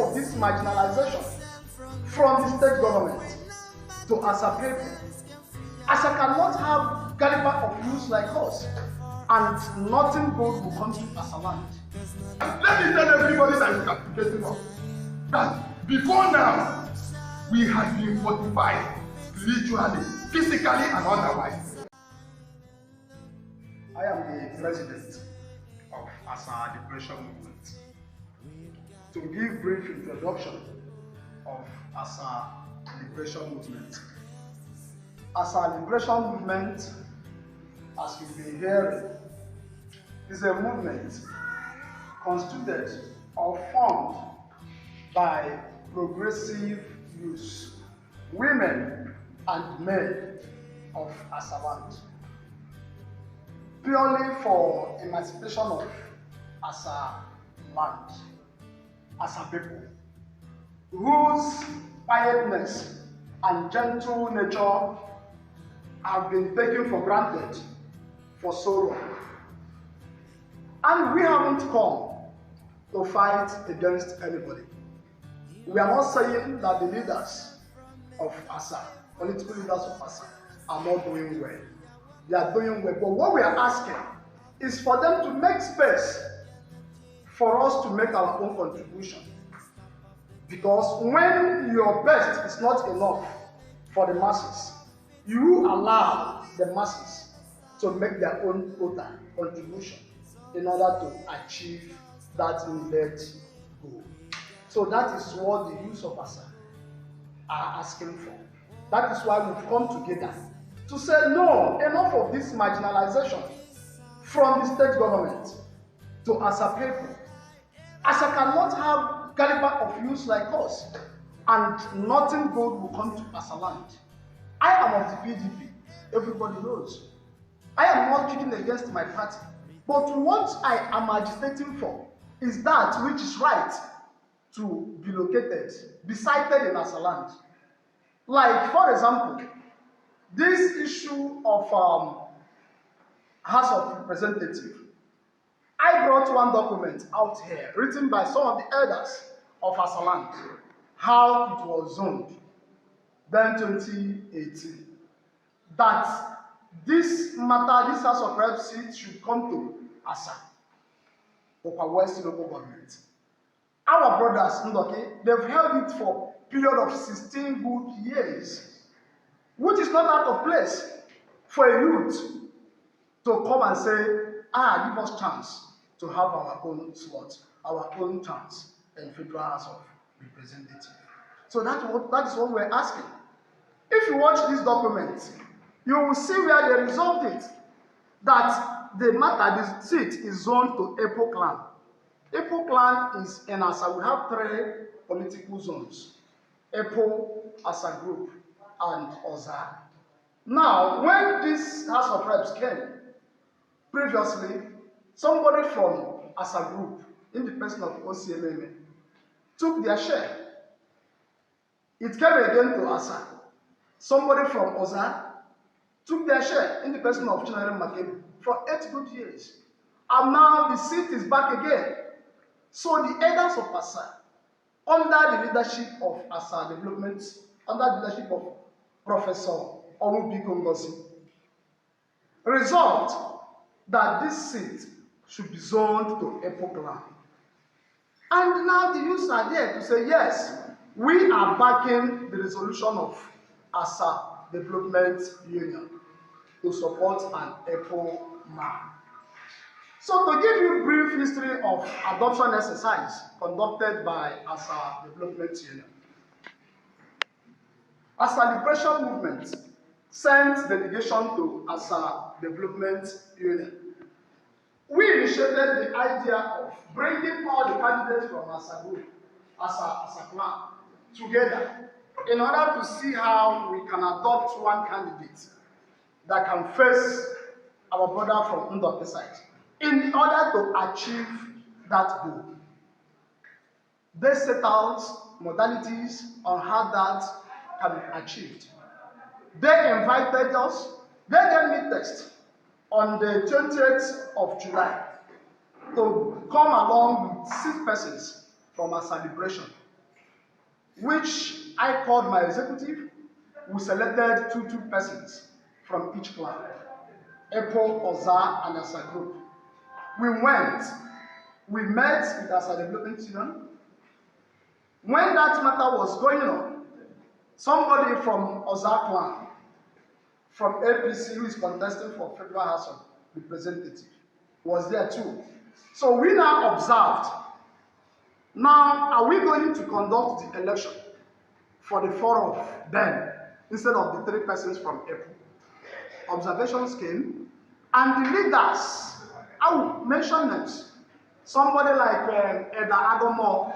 of this marginalization from the state government to Asa people. Asa cannot have caliber of youth like us, and nothing good will come to Asa land. Let me tell everybody that is captivating us that before now, we have been fortified spiritually, physically, and otherwise. I am the president of Asa Liberation Movement. To give brief introduction of Asa Liberation Movement. Asa Liberation Movement, as you've been hearing, is a movement constituted or formed by progressive youth, women and men of Asa land, purely for emancipation of Asa land, Asa people, whose quietness and gentle nature have been taken for granted for so long. And we haven't come to fight against anybody. We are not saying that the leaders of Asa, political leaders of Asa, are not doing well. They are doing well. But what we are asking is for them to make space for us to make our own contribution. Because when your best is not enough for the masses, you allow the masses to make their own total contribution in order to achieve that needed goal. So that is what the youth of Asa are asking for. That is why we've come together to say no, enough of this marginalization from the state government to Asa people. Asa cannot have caliber of youth like us, and nothing good will come to Asa land. I am of the PDP, everybody knows. I am not kicking against my party, but what I am agitating for is that which is right to be located, be sited in Asa land. Like, for example, this issue of House of Representatives. I brought one document out here, written by some of the elders of Asa land, how it was zoned, then 2018, that this matter, this House of Reps seat should come to Asa, Ukwa West local government. Our brothers, Ndoke, they've held it for a period of 16 good years, which is not out of place for a youth to come and say, give us chance to have our own slot, our own chance in Federal House of Representatives. So that is what we're asking. If you watch this document, you will see where they resolved it, that the matter, the seat is zoned to Epo clan. Epo clan is in Asa. We have 3 political zones: Epo, Asa group, and Oza. Now, when this House of Reps came, previously, somebody from Asa group, in the person of OCMM, took their share. It came again to Asa. Somebody from Oza took their share in the person of Chinere Makebe for 8 good years. And now the seat is back again. So the elders of Asa, under the leadership of Asa Development, under the leadership of Professor Omubiko Ngozi, resolved that this seat should be zoned to Epo clan. And now the youths are there to say, yes, we are backing the resolution of Asa Development Union to support an Epo man. So to give you a brief history of adoption exercise conducted by Asa Development Union. Asa Liberation Movement sent delegation to Asa Development Union. We initiated the idea of bringing all the candidates from Asa group, Asa clan, together in order to see how we can adopt one candidate that can face our brother from Ndoke side in order to achieve that goal. They set out modalities on how that can be achieved. They invited us, they gave me text on the 20th of July to come along with 6 persons from Asa Liberation which I called my executive. We selected two persons from each clan, Epo, Oza, and Asa group. We met with Asa Liberation Movement. When that matter was going on, somebody from Oza clan, from APC, who is contesting for Federal House of Representatives, was there too. So we now observed, now are we going to conduct the election for the four of them instead of the three persons from April? Observations came, and the leaders, I will mention names. Somebody like Eda Agomo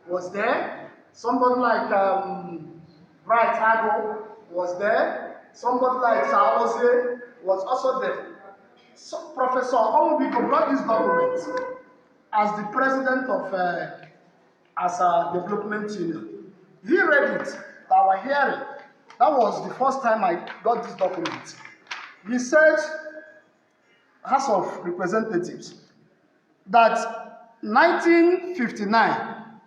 was there. Somebody like Bright Ago was there. Somebody like Saose was also there. So Professor Onwubiko brought this document as the president of Asa Development Union. He read it at our hearing. That was the first time I got this document. He said, House of Representatives, that 1959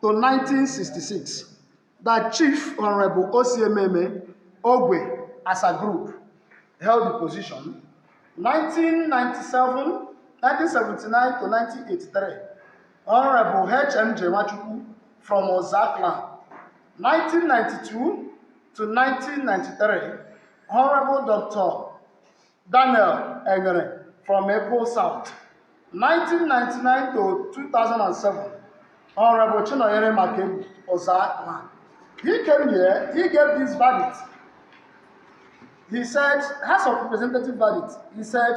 to 1966, that Chief Honorable Osiememe Ogwe as a group held the position. 1979 to 1983, Honorable H.M. Jemachukwu from Oza clan. 1992 to 1993, Honorable Dr. Daniel Engere from Epo South. 1999 to 2007, Honorable Chinoyere Makebu, Oza clan. He came here, he gave this verdict. He said, House of Representative verdict, he said,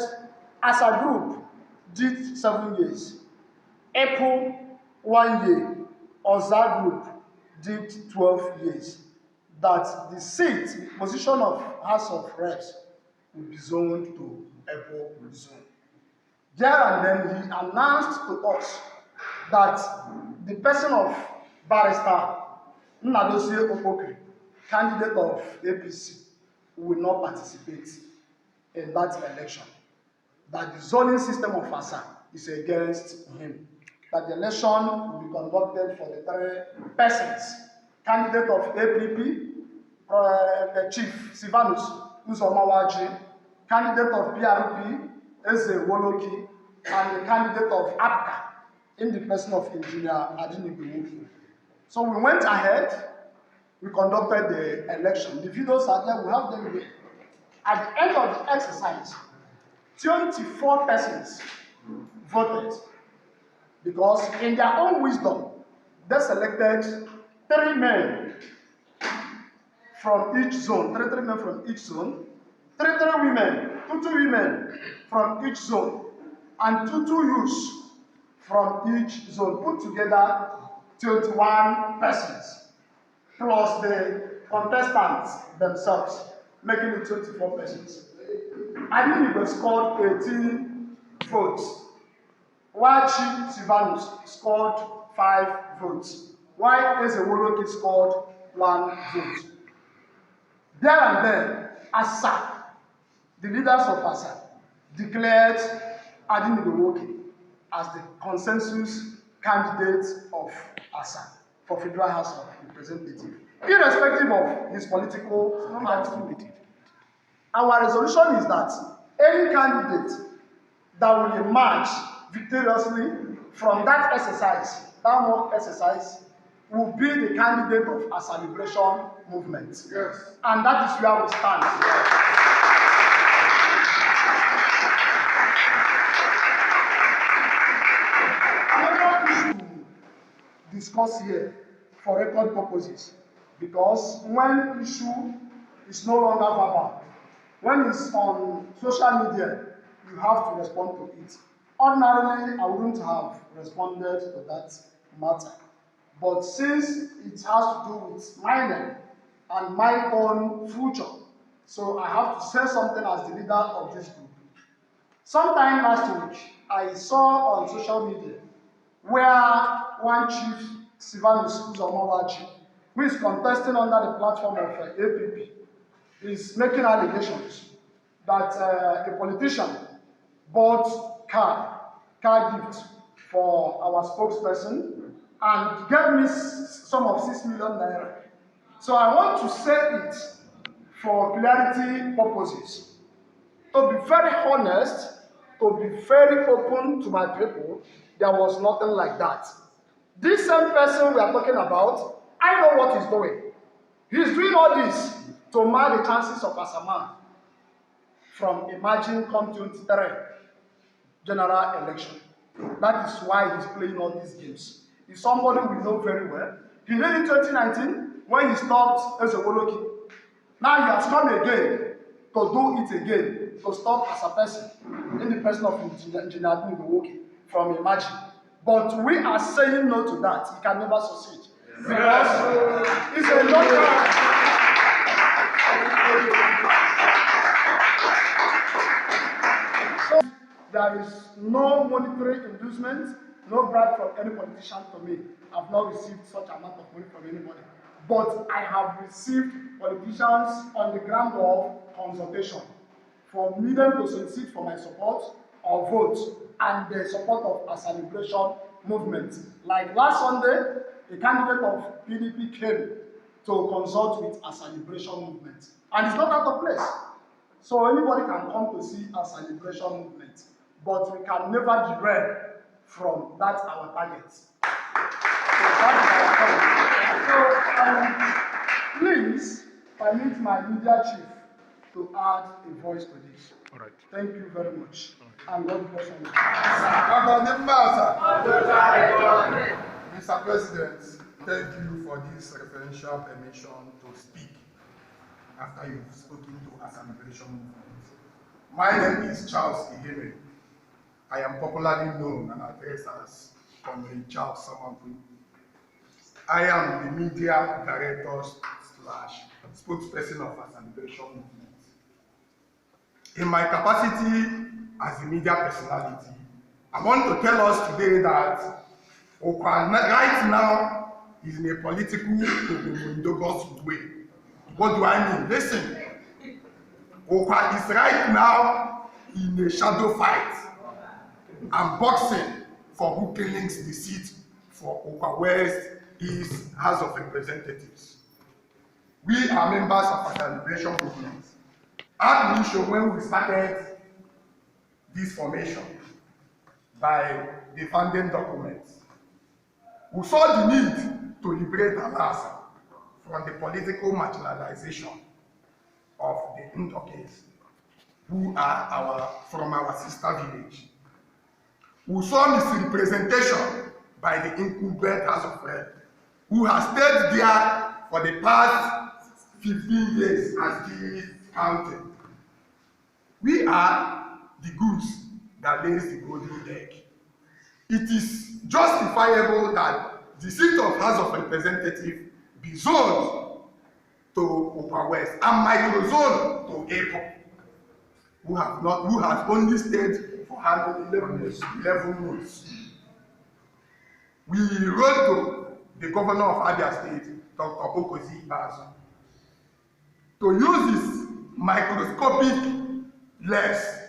as a group, did 7 years. Epo, 1 year. Oza group did 12 years. That the seat, the position of House of Reps will be zoned to Epo zone. There and then he announced to us that the person of Barrister Nnadozie Okpokri, candidate of APC, will not participate in that election. That the zoning system of Asa is against him. That the election will be conducted for the three persons. Candidate of APP, the Chief Sivanus Uzomawaji, candidate of PRP, Eze Woloki, and the candidate of APCA, in the person of Engineer Adinibu. So we went ahead, we conducted the election. The videos are there, we have them here. At the end of the exercise, 24 persons voted because in their own wisdom, they selected 3 men from each zone, 3 men from each zone, 3 women, 2 women from each zone, and 2 youths from each zone, put together 21 persons, plus the contestants themselves, making it 24 persons. Adinibo scored 18 votes, while Chief Sivanus scored 5 votes, while Ezewoloki scored 1 vote. There and then, Asa, the leaders of Asa, declared Adinibo as the consensus candidate of Asa for Federal House of Representatives, irrespective of his political party. Our resolution is that any candidate that will emerge victoriously from that exercise, that mock exercise, will be the candidate of Asa Liberation Movement. Yes. And that is where we stand. Another issue to discuss here for record purposes, because when issue is no longer verbal, when it's on social media, you have to respond to it. Ordinarily, I wouldn't have responded to that matter. But since it has to do with my name and my own future, so I have to say something as the leader of this group. Sometime last week, I saw on social media where one Chief Sivanus Uzomawaji, who is contesting under the platform of APP, is making allegations that a politician bought car gift for our spokesperson and gave me sum of 6 million naira. So I want to say it for clarity purposes. To be very honest, to be very open to my people, there was nothing like that. This same person we are talking about, I know what he's doing. He's doing all this to mar the chances of Asama from emerging come 23 general election. That is why he's playing all these games. He's somebody we know very well. He did in 2019 when he stopped Ezewoloki. Now he has come again to do it again, to stop as a person, in the person of Engineer Iwoki from emerging. But we are saying no to that. He can never succeed. Because it's a local. So there is no monetary inducement, no bribe from any politician to me. I've not received such amount of money from anybody. But I have received politicians on the ground of consultation for me them to solicit for my support or vote and the support of Asa Liberation Movement. Like last Sunday, a candidate of PDP came to consult with Asa Liberation Movement. And it's not out of place. So anybody can come to see Asa Liberation Movement. But we can never derail from that our target. So that is our target. So please permit my media chief to add a voice to this. All right. Thank you very much. And God bless you. Mr. President, thank you for this referential permission to speak after you've spoken to Asa Liberation Movement. My name is Charles Iheme. I am popularly known and addressed as Comrade Charles Samanpu. I am the media director / spokesperson of Asa Liberation Movement. In my capacity as a media personality, I want to tell us today that Ukwa right now is in a political Indogos way. What do I mean? Listen, Ukwa is right now in a shadow fight and boxing for who claims the seat for Ukwa West is House of Representatives. We are members of Asa Liberation Movement. At Nisho, when we started this formation by the founding documents, we saw the need to liberate Asa from the political marginalization of the Ndokes, who are from our sister village. We saw misrepresentation by the incumbent House of Rep, who has stayed there for the past 15 years and still counting. We are the goose that lays the golden egg. It is justifiable that the seat of House of Representatives be zoned to Ukwa West and microzone to April, who has only stayed for 11 months. We wrote to the governor of Abia State, Dr. Okozi Bazo, to use this microscopic less.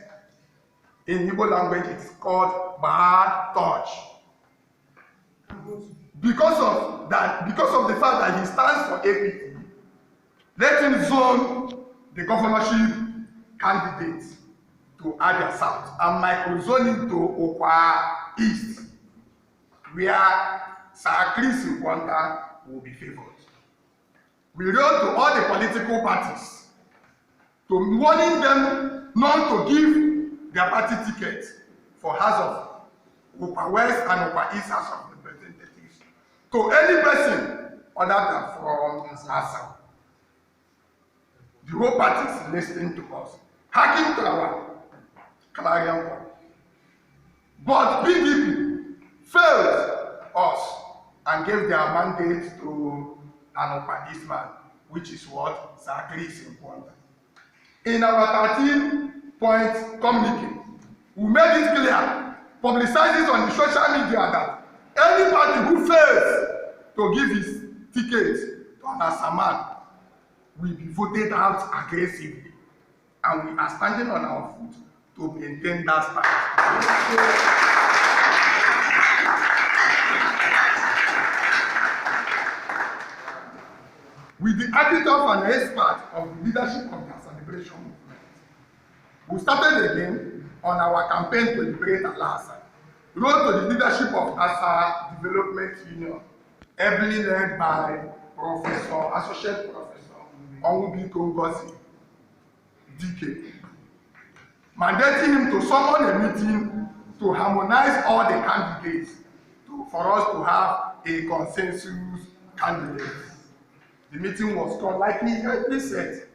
In Igbo language, it's called Baha Touch. Because of the fact that he stands for APT, let him zone the governorship candidate to Abia South and microzoning to Ukwa East, where Sir Chris Nkwanta will be favored. We wrote to all the political parties to warning them not to give their party tickets for House of Ukwa West and Ukwa East House of Representatives to any person other than from Asa. The whole party is listening to us, hacking to our clarion call. But PDP failed us and gave their mandate to an Ukwa East man, which is what Sir Chris Nkwanta. In our 13-point communique, we made it clear, publicize it on the social media, that any party who fails to give his ticket to an Asaman will be voted out aggressively. And we are standing on our foot to maintain that stance. with the attitude of an expert of the leadership of the Asa Liberation Movement. We started again on our campaign to liberate Asa, wrote to the leadership of Asa Development Union, ably led by Associate Professor Onwubi Kongosi, DK, mandating him to summon a meeting to harmonize all the candidates for us to have a consensus candidate. The meeting was called, like he rightly said,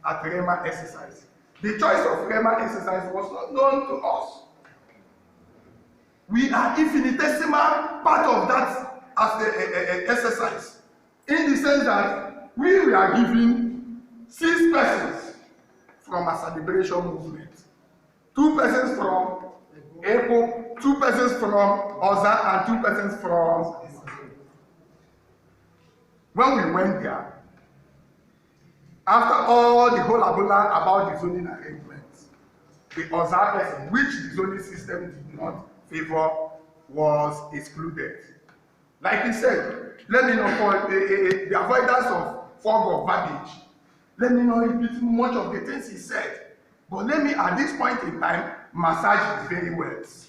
at Rema exercise. The choice of Rema exercise was not known to us. We are infinitesimal part of that as the exercise, in the sense that we were given 6 persons from Asa Liberation Movement, 2 persons from Eko, 2 persons from Oza, and 2 persons from. When we went there, after all the whole abula about the zoning arrangements, the Oza person, which the zoning system did not favor, was excluded. Like he said, let me know for the avoidance of fog of verbiage. Let me not repeat much of the things he said, but let me at this point in time massage his very words.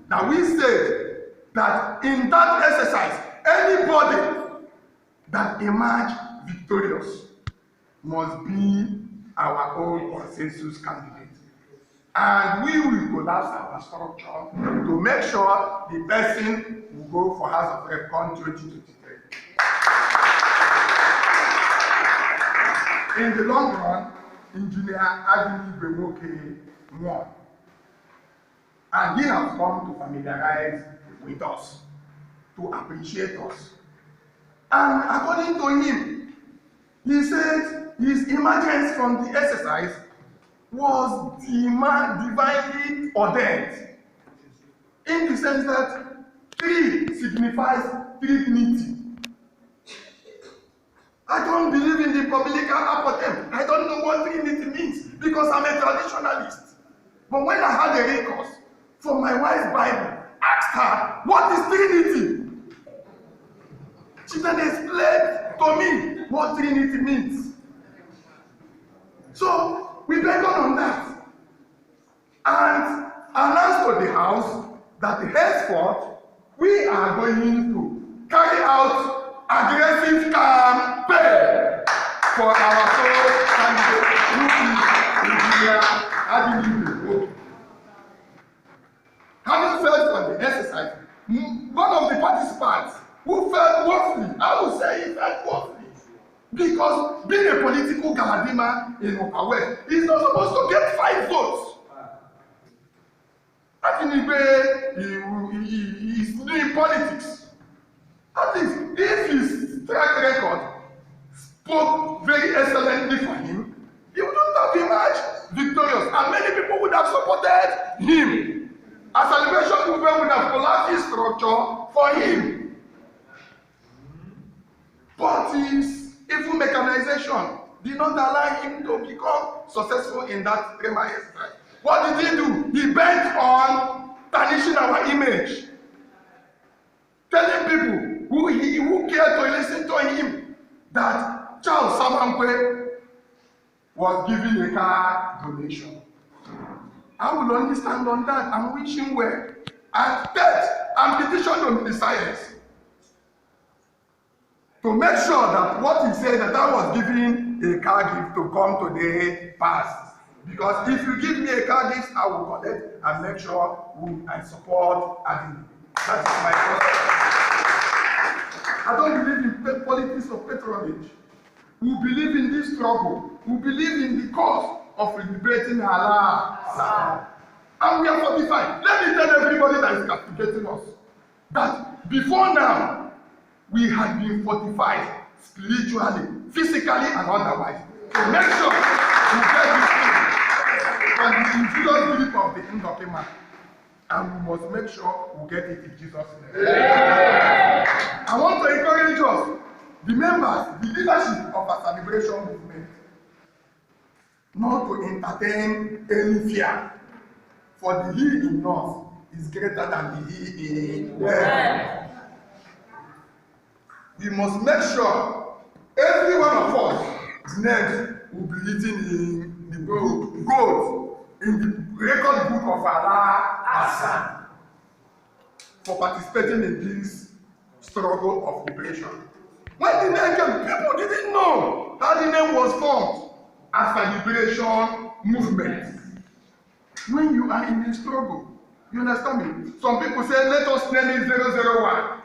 Now we said that in that exercise, anybody that emerge victorious must be our own consensus candidate. And we will collapse our structure to make sure the person will go for House of Rep Con 2023. In the long run, Engineer Adini Bemoke won. And he has come to familiarize with us, to appreciate us. And according to him, he said his emergence from the exercise was divinely ordained, in the sense that 3 signifies Trinity. I don't believe in the biblical apothegm. I don't know what Trinity means because I'm a traditionalist. But when I had a recourse from my wife's Bible, asked her, what is Trinity? She then explained to me what Trinity means. So we began on that and announced to the House that henceforth we are going to carry out aggressive campaign for our sole candidate, who is Engineer Adini Bemoke. Having felt on the exercise, one of the participants who felt woefully, I would say he felt woefully, because being a political galadima in Ukwa, he's not supposed to get 5 votes. Adini is doing politics. At least, if his track record spoke very excellently for him, he wouldn't have emerged victorious, and many people would have supported him. Asa Liberation Movement would have collapsed his structure for him. But his evil mechanization did not allow him to become successful in that Rema exercise. What did he do? He bent on tarnishing our image, telling people who cared to listen to him that Charles Samankwe was giving a car donation. I will only stand on that and wish him well. And bet and petition to the science to make sure that what he said, that I was giving a car gift to come today pass. Because if you give me a car gift, I will collect and make sure I support Adini. That is my process. I don't believe in politics of patronage. We believe in this struggle. We believe in the cause of liberating Allah. And we are fortified. Let me tell everybody that is castigating us that before now, we had been fortified spiritually, physically, and otherwise to make sure we get this thing from the insidious grip of the Indokima. And we must make sure we get it in Jesus' name. Yeah. I want to encourage us, the members, the leadership of Asa Liberation Movement, not to entertain any fear, for the he in us is greater than the he in them. We must make sure Every one of us names will be written in the gold in the record book of Allah Asa for participating in this struggle of liberation. When the name came, people didn't know how the name was formed. Asa Liberation Movement. When you are in a struggle, you understand me? Some people say, let us name it 001.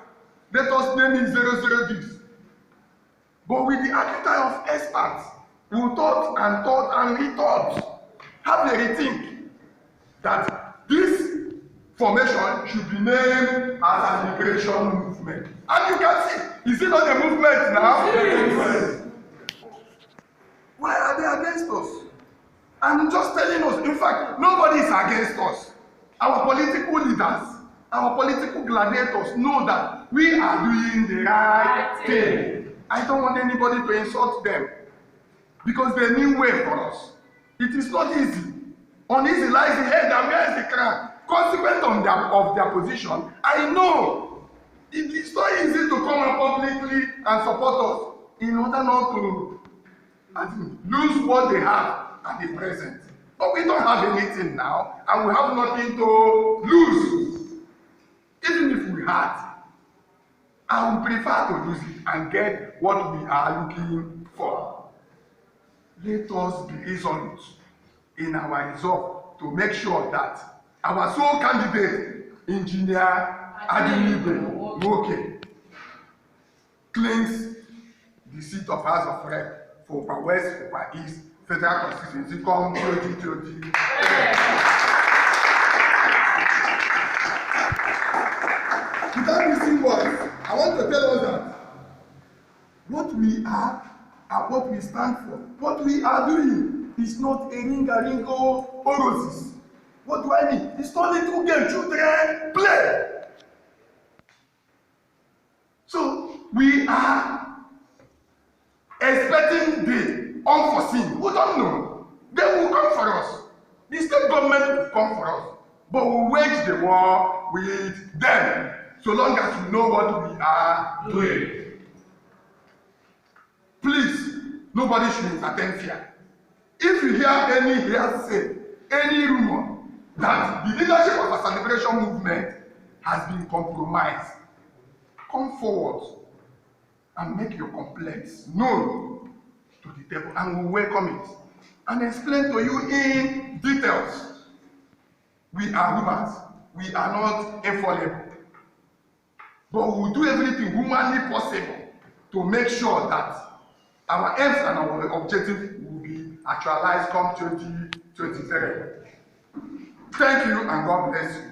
Let us name it 00 this. But with the attitude of experts who thought and rethought, have a rethink that this formation should be named as a liberation movement. And you can see, is it not a movement now? Yes. Why are they against us? I'm just telling us, in fact, nobody is against us. Our political leaders, our political gladiators know that we are doing the right thing. I don't want anybody to insult them because they mean well for us. It is not easy. Uneasy lies the head and where is the crown? Consequent of their position, I know it is not easy to come out publicly and support us in order not to lose what they have at the present. But we don't have anything now, and we have nothing to lose. Even if we had, I would prefer to lose it and get what we are looking for. Let us be resolute in our resolve to make sure that our sole candidate, Engineer Adenibe Moke, claims the seat of House of Rep for Ukwa West, Ukwa East, Federal Constituency come 2020. Without missing words, I want to tell us that what we are and what we stand for, what we are doing is not a ringo or roses. What do I mean? It's not little game children play. So we are expecting the unforeseen. We don't know. They will come for us. The state government will come for us. But we wage the war with them so long as we know what we are doing. Please, nobody should entertain fear. If you hear any hearsay, any rumor that the leadership of Asa Liberation Movement has been compromised, come forward and make your complaints known to the table, and we welcome it and explain to you in details. We are humans. We are not infallible. But we will do everything humanly possible to make sure that our aims and our objectives will be actualized come 2023. Thank you and God bless you.